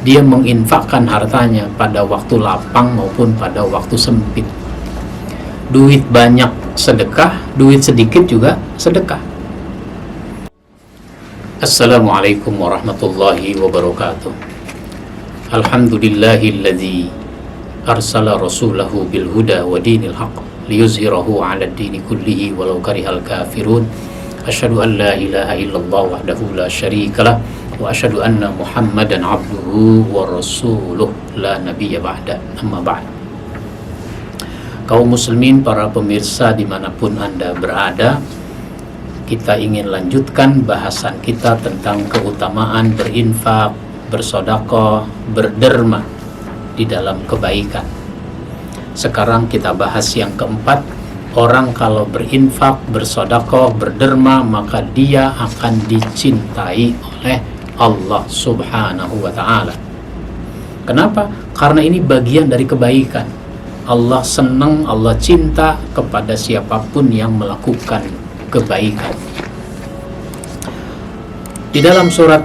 dia menginfakkan hartanya pada waktu lapang maupun pada waktu sempit. Duit banyak sedekah, duit sedikit juga sedekah. Assalamualaikum warahmatullahi wabarakatuh. Alhamdulillahilladzi arsala rasulahu bil huda wa dinil haqq liyuzhirahu 'ala ad-dini kullihi walau karihal kafirun. Asyhadu an la ilaha illallah wahdahu la syarikalah wa asyhadu anna Muhammadan abduhu wa rasuluh la nabiyya ba'da. Amma ba'd. Kaum muslimin, para pemirsa dimanapun Anda berada, kita ingin lanjutkan bahasan kita tentang keutamaan berinfak, bersedekah, berderma di dalam kebaikan. Sekarang kita bahas yang keempat. Orang kalau berinfak, bersedekah, berderma, maka dia akan dicintai oleh Allah Subhanahu wa ta'ala. Kenapa? Karena ini bagian dari kebaikan. Allah senang, Allah cinta kepada siapapun yang melakukan kebaikan. Di dalam surat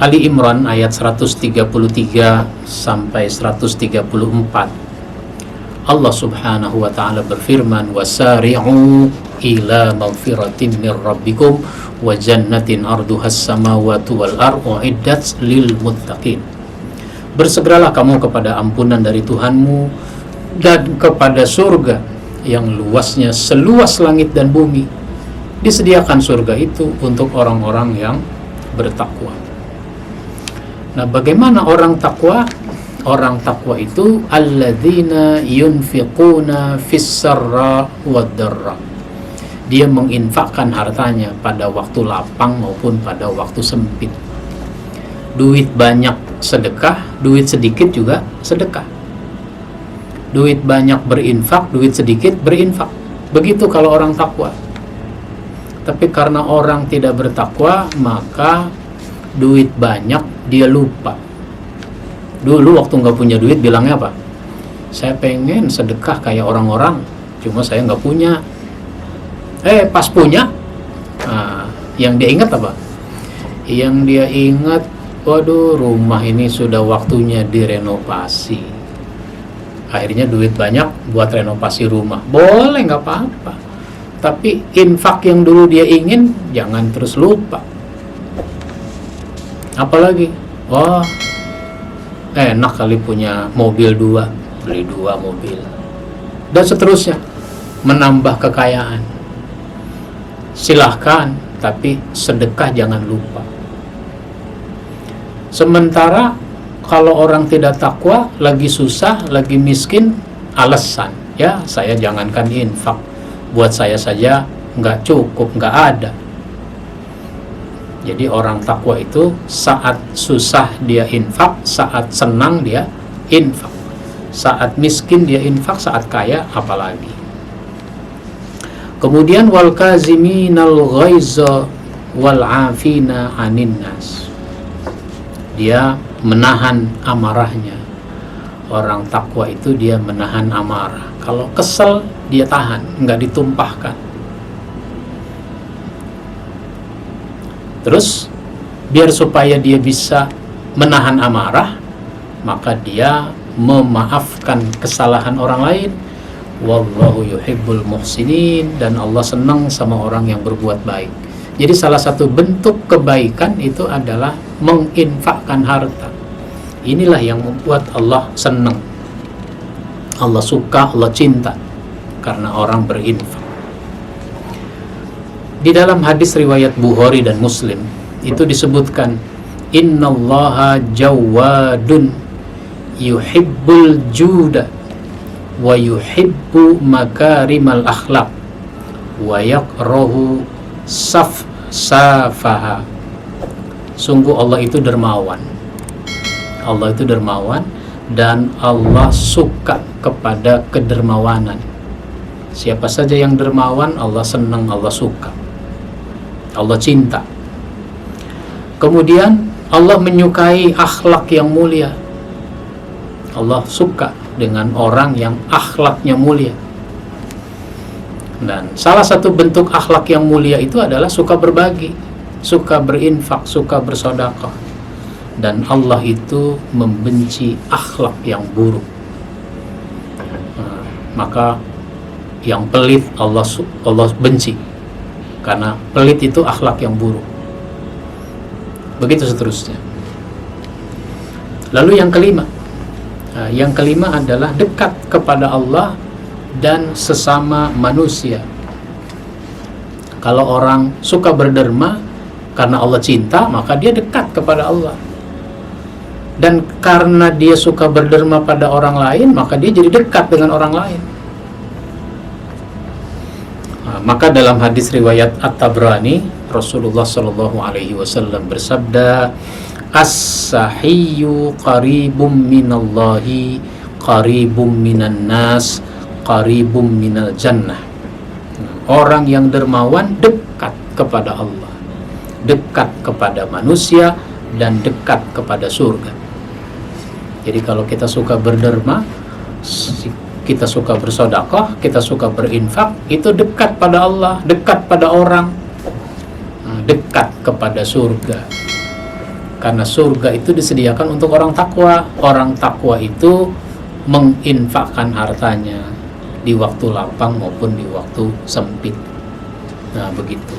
Ali Imran ayat 133 sampai 134, Allah Subhanahu wa ta'ala berfirman, wasari'u ila maghfiratin min rabbikum wa jannatin arduhas samawati wal ardu uiddat lil muttaqin. Bersegeralah kamu kepada ampunan dari Tuhanmu dan kepada surga yang luasnya seluas langit dan bumi. Disediakan surga itu untuk orang-orang yang bertakwa. Nah, bagaimana orang takwa? Orang takwa itu alladzina yunfiquna fis-sarra wad-dharra. Dia menginfakkan hartanya pada waktu lapang maupun pada waktu sempit. Duit banyak sedekah, duit sedikit juga sedekah. Duit banyak berinfak, duit sedikit berinfak. Begitu kalau orang takwa. Tapi karena orang tidak bertakwa, maka duit banyak dia lupa. Dulu waktu nggak punya duit bilangnya apa? Saya pengen sedekah kayak orang-orang, cuma saya nggak punya. Pas punya, yang dia ingat apa? Yang dia ingat, waduh, rumah ini sudah waktunya direnovasi. Akhirnya duit banyak buat renovasi rumah. Boleh, nggak apa-apa. Tapi infak yang dulu dia ingin, jangan terus lupa. Apalagi, wah, enak kali punya mobil 2, beli 2 mobil, dan seterusnya, menambah kekayaan. Silahkan, tapi sedekah jangan lupa. Sementara kalau orang tidak takwa, lagi susah, lagi miskin, alasan, ya saya jangankan infak, buat saya saja nggak cukup, nggak ada. Jadi orang takwa itu saat susah dia infak, saat senang dia infak, saat miskin dia infak, saat kaya apalagi. Kemudian wal kaziminal ghaiza wal afina 'anin nas. Dia menahan amarahnya. Orang takwa itu dia menahan amarah. Kalau kesel dia tahan, enggak ditumpahkan. Terus biar supaya dia bisa menahan amarah, maka dia memaafkan kesalahan orang lain. Wallahu yuhibbul muhsinin, dan Allah senang sama orang yang berbuat baik. Jadi salah satu bentuk kebaikan itu adalah menginfakkan harta. Inilah yang membuat Allah senang, Allah suka, Allah cinta karena orang berinfak. Di dalam hadis riwayat Bukhari dan Muslim itu disebutkan, innallaha jawadun yuhibbul juda wa yuhibbu makarimal akhlaq wa yakrahu safaha. Sungguh Allah itu dermawan. Allah itu dermawan dan Allah suka kepada kedermawanan. Siapa saja yang dermawan, Allah senang, Allah suka, Allah cinta. Kemudian Allah menyukai akhlak yang mulia. Allah suka dengan orang yang akhlaknya mulia. Dan salah satu bentuk akhlak yang mulia itu adalah suka berbagi, suka berinfak, suka bersedekah. dan Allah itu membenci akhlak yang buruk. Maka yang pelit Allah benci, karena pelit itu akhlak yang buruk. Begitu seterusnya. Lalu yang kelima adalah dekat kepada Allah dan sesama manusia. Kalau orang suka berderma karena Allah cinta, maka dia dekat kepada Allah. Dan karena dia suka berderma pada orang lain, maka dia jadi dekat dengan orang lain. Maka dalam hadis riwayat At-Tabrani, Rasulullah Shallallahu Alaihi Wasallam bersabda, "As-sahiyyu qaribum minallahi, qaribum minan nas, qaribum minal jannah." Orang yang dermawan dekat kepada Allah, dekat kepada manusia, dan dekat kepada surga. Jadi kalau kita suka berderma, kita suka bersedekah, kita suka berinfak, itu dekat pada Allah, dekat pada orang, dekat kepada surga. Karena surga itu disediakan untuk orang takwa. Orang takwa itu menginfakkan hartanya di waktu lapang maupun di waktu sempit. Nah, begitu.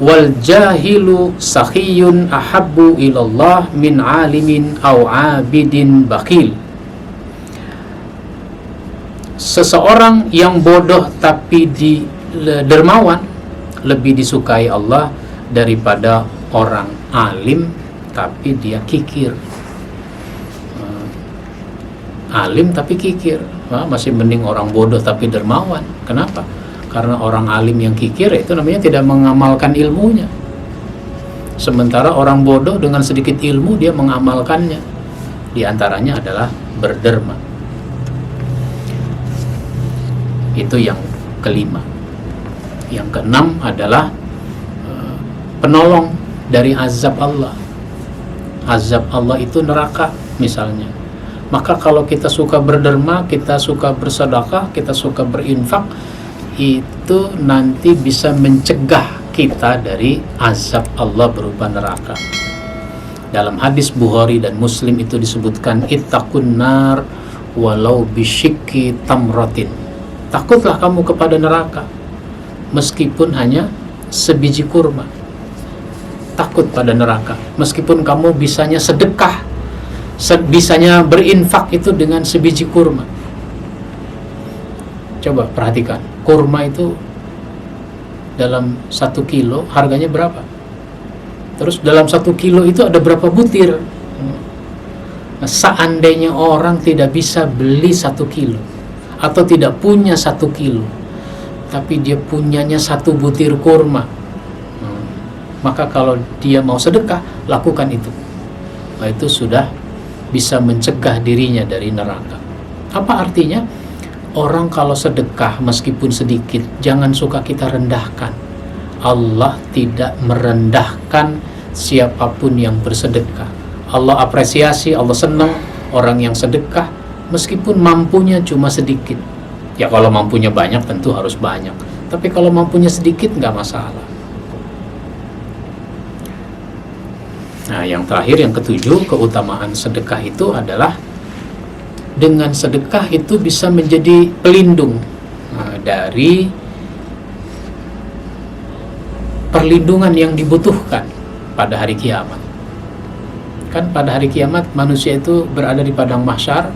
Wal jahilu sakhiyun ahabbu ilallah min alimin aw abidin bakhil. Seseorang yang bodoh tapi dermawan lebih disukai Allah daripada orang alim tapi dia kikir. Alim tapi kikir, masih mending orang bodoh tapi dermawan. Kenapa? Karena orang alim yang kikir itu namanya tidak mengamalkan ilmunya. Sementara orang bodoh dengan sedikit ilmu dia mengamalkannya. Di antaranya adalah berderma. Itu yang kelima. Yang keenam adalah penolong dari azab Allah. Azab Allah itu neraka misalnya. Maka kalau kita suka berderma, kita suka bersedekah, kita suka berinfak, itu nanti bisa mencegah kita dari azab Allah berupa neraka. Dalam hadis Bukhari dan Muslim itu disebutkan, ittaqun nar walau bisyikki tamratin. Takutlah kamu kepada neraka meskipun hanya sebiji kurma. Takut pada neraka meskipun kamu bisanya sedekah, bisanya berinfak itu dengan sebiji kurma. Coba perhatikan, kurma itu dalam 1 kilo harganya berapa? Terus dalam 1 kilo itu ada berapa butir? Nah, seandainya orang tidak bisa beli 1 kilo atau tidak punya 1 kilo, tapi dia punyanya 1 butir kurma, maka kalau dia mau sedekah, lakukan itu. Nah, itu sudah bisa mencegah dirinya dari neraka. Apa artinya? Orang kalau sedekah meskipun sedikit, jangan suka kita rendahkan. Allah tidak merendahkan siapapun yang bersedekah. Allah apresiasi, Allah senang orang yang sedekah meskipun mampunya cuma sedikit. Ya kalau mampunya banyak tentu harus banyak, tapi kalau mampunya sedikit nggak masalah. Nah, yang terakhir, yang ketujuh, keutamaan sedekah itu adalah dengan sedekah itu bisa menjadi pelindung dari perlindungan yang dibutuhkan pada hari kiamat. Kan pada hari kiamat manusia itu berada di padang mahsyar,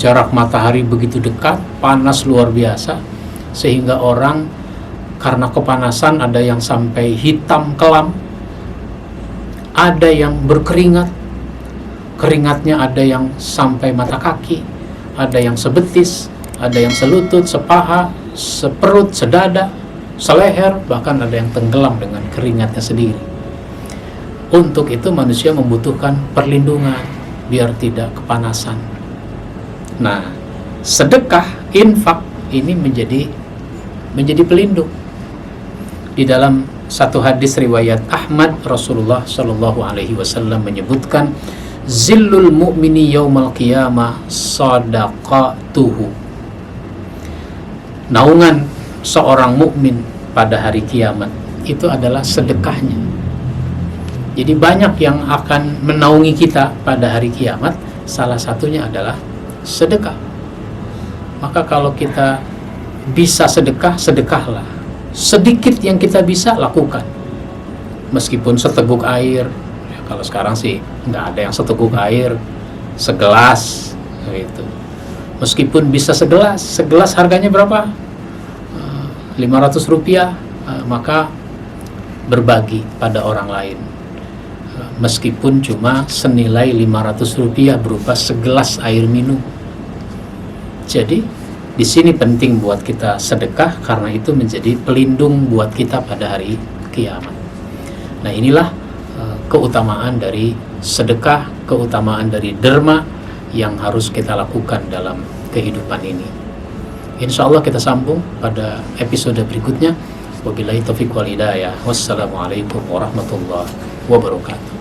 jarak matahari begitu dekat, panas luar biasa, sehingga orang karena kepanasan ada yang sampai hitam kelam, ada yang berkeringat, keringatnya ada yang sampai mata kaki, ada yang sebetis, ada yang selutut, sepaha, seperut, sedada, seleher, bahkan ada yang tenggelam dengan keringatnya sendiri. Untuk itu manusia membutuhkan perlindungan biar tidak kepanasan. Nah, sedekah, infak ini menjadi pelindung. Di dalam satu hadis riwayat Ahmad, Rasulullah Shallallahu Alaihi Wasallam menyebutkan, zillul mu'mini yaumal qiyamah sadaqatuhu. Naungan seorang mukmin pada hari kiamat itu adalah sedekahnya. Jadi banyak yang akan menaungi kita pada hari kiamat, salah satunya adalah sedekah. Maka kalau kita bisa sedekah, sedekahlah. Sedikit yang kita bisa lakukan. Meskipun seteguk air, ya kalau sekarang sih nggak ada yang seteguk air, segelas gitu. Meskipun bisa segelas harganya berapa? 500 rupiah, maka berbagi pada orang lain. Meskipun cuma senilai 500 rupiah berupa segelas air minum. Jadi di sini penting buat kita sedekah, karena itu menjadi pelindung buat kita pada hari kiamat. Nah, inilah keutamaan dari sedekah, keutamaan dari derma yang harus kita lakukan dalam kehidupan ini. Insya Allah kita sambung pada episode berikutnya. Wabillahi taufiq wal hidayah. Wassalamualaikum warahmatullahi wabarakatuh.